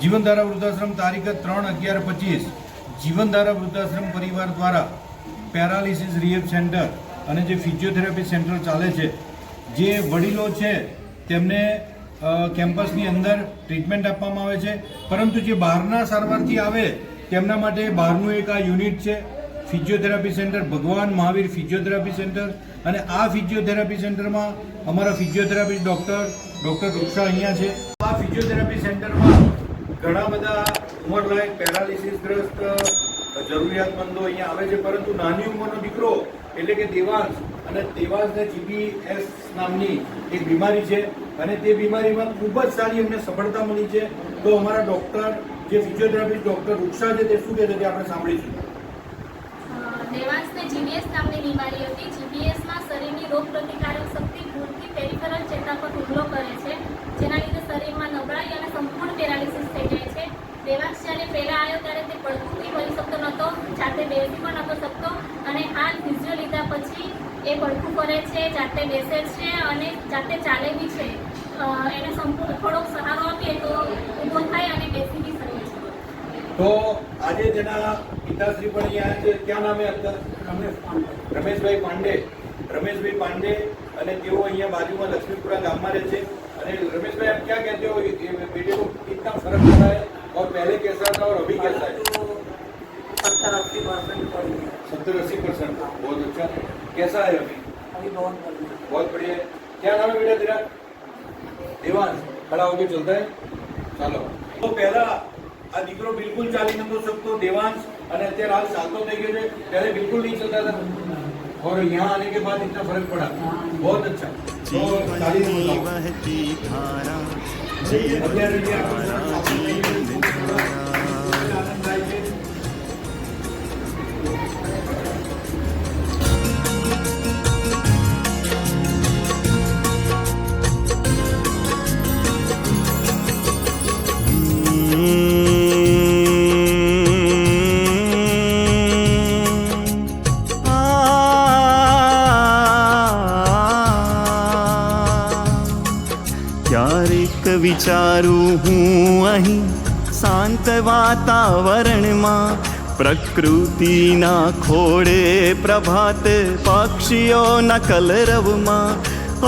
જીવનધારા વૃદ્ધાશ્રમ તારીખ 3/11/25 જીવનધારા વૃદ્ધાશ્રમ પરિવાર દ્વારા પેરાલિસિસ રિહેબ સેન્ટર અને જે ફિઝિયોથેરાપી સેન્ટર ચાલે છે, જે વડીલો છે તેમને કેમ્પસની અંદર ટ્રીટમેન્ટ આપવામાં આવે છે, પરંતુ જે બહારના સારવારથી આવે તેમના માટે બહારનું એક આ યુનિટ છે ફિઝિયોથેરાપી સેન્ટર, ભગવાન મહાવીર ફિઝિયોથેરાપી સેન્ટર. અને આ ફિઝિયોથેરાપી સેન્ટરમાં અમારા ફિઝિયોથેરાપિસ્ટ ડૉક્ટર વૃક્ષા અહીંયા છે. આ ફિઝિયોથેરાપી સેન્ટરમાં ઘણા બધા ઉંમરલાયક પેરાલિસિસગ્રસ્ત જરૂરિયાતમંદો અહીંયા આવે છે, પરંતુ નાની ઉંમરનો દીકરો એટલે કે દેવાંશ, અને દેવાંશને જીપીએસ નામની એક બીમારી છે અને તે બીમારીમાં ખૂબ જ સારી અમને સફળતા મળી છે. તો અમારા ડૉક્ટર જે ફિઝિયોથેરાપિસ્ટ ડૉક્ટર વૃક્ષા છે તે શું કહે છે તે આપણે સાંભળીશું. દેવાંશને જીપીએસ નામની બીમારી હતી. જીપીએસમાં શરીરની રોગ પ્રતિકારક શક્તિ ભૂલથી પેરિફેરલ ચેતા પર હુમલો કરે છે, જેના લીધે શરીરમાં નબળાઈ અને સંપૂર્ણ પેરાલિસિસ થઈ જાય છે. દેવાંશ જ્યારે પહેલાં આવ્યો ત્યારે તે પડખુંથી વળી શકતો નહોતો, જાતે બેસી પણ નહોતો શકતો, અને હાલ ફિઝિયો લીધા પછી એ પડખું ફરે છે, જાતે બેસે છે અને જાતે ચાલે બી છે. એને સંપૂર્ણ થોડોક સહારો આપીએ તો ઊભો થાય અને બેસી બી શકે છે. તો આજે જેના પિતાશ્રી પણ અહીંયા છે, ક્યાં નામે હતા? રમેશભાઈ પાંડે, અને તેઓ અહીંયા બાજુમાં લક્ષ્મીપુરા ગામમાં રહે છે. અને રमेशभाई, आप क्या कहते हो, बेटे को कितना फर्क पड़ा है और पहले कैसा था और अभी कैसा है? 70-80%. बहुत अच्छा. कैसा है अभी? बहुत बढ़िया है. क्या नाम है बेटा तेरा? देवांश. खड़ा होके चलता है? ચાલો. તો પહેલા આ દીકરો બિલકુલ ચાલી નતો શકતો દેવાંશ, અને અત્યારે હાલ ચાલતો થઈ ગયો છે. पहले बिल्कुल नहीं चलता था और यहाँ आने के बाद इतना फर्क पड़ा. बहुत अच्छा. तो ताली से बहती धारा અત્યારે જે આપણે આનંદ થાય છે. ક્યારેક વિચારું હું અહીં શાંત વાતાવરણમાં, પ્રકૃતિના ખોળે પ્રભાત પક્ષીઓના કલરવમાં.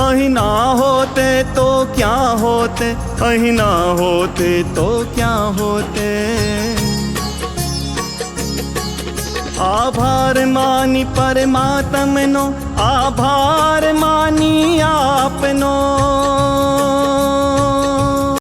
અહીં ના હોતે તો ક્યાં હોતે, અહીં ના હોતે તો ક્યાં હોતે. આભાર માની પરમાત્મનો, આભાર માની આપનો.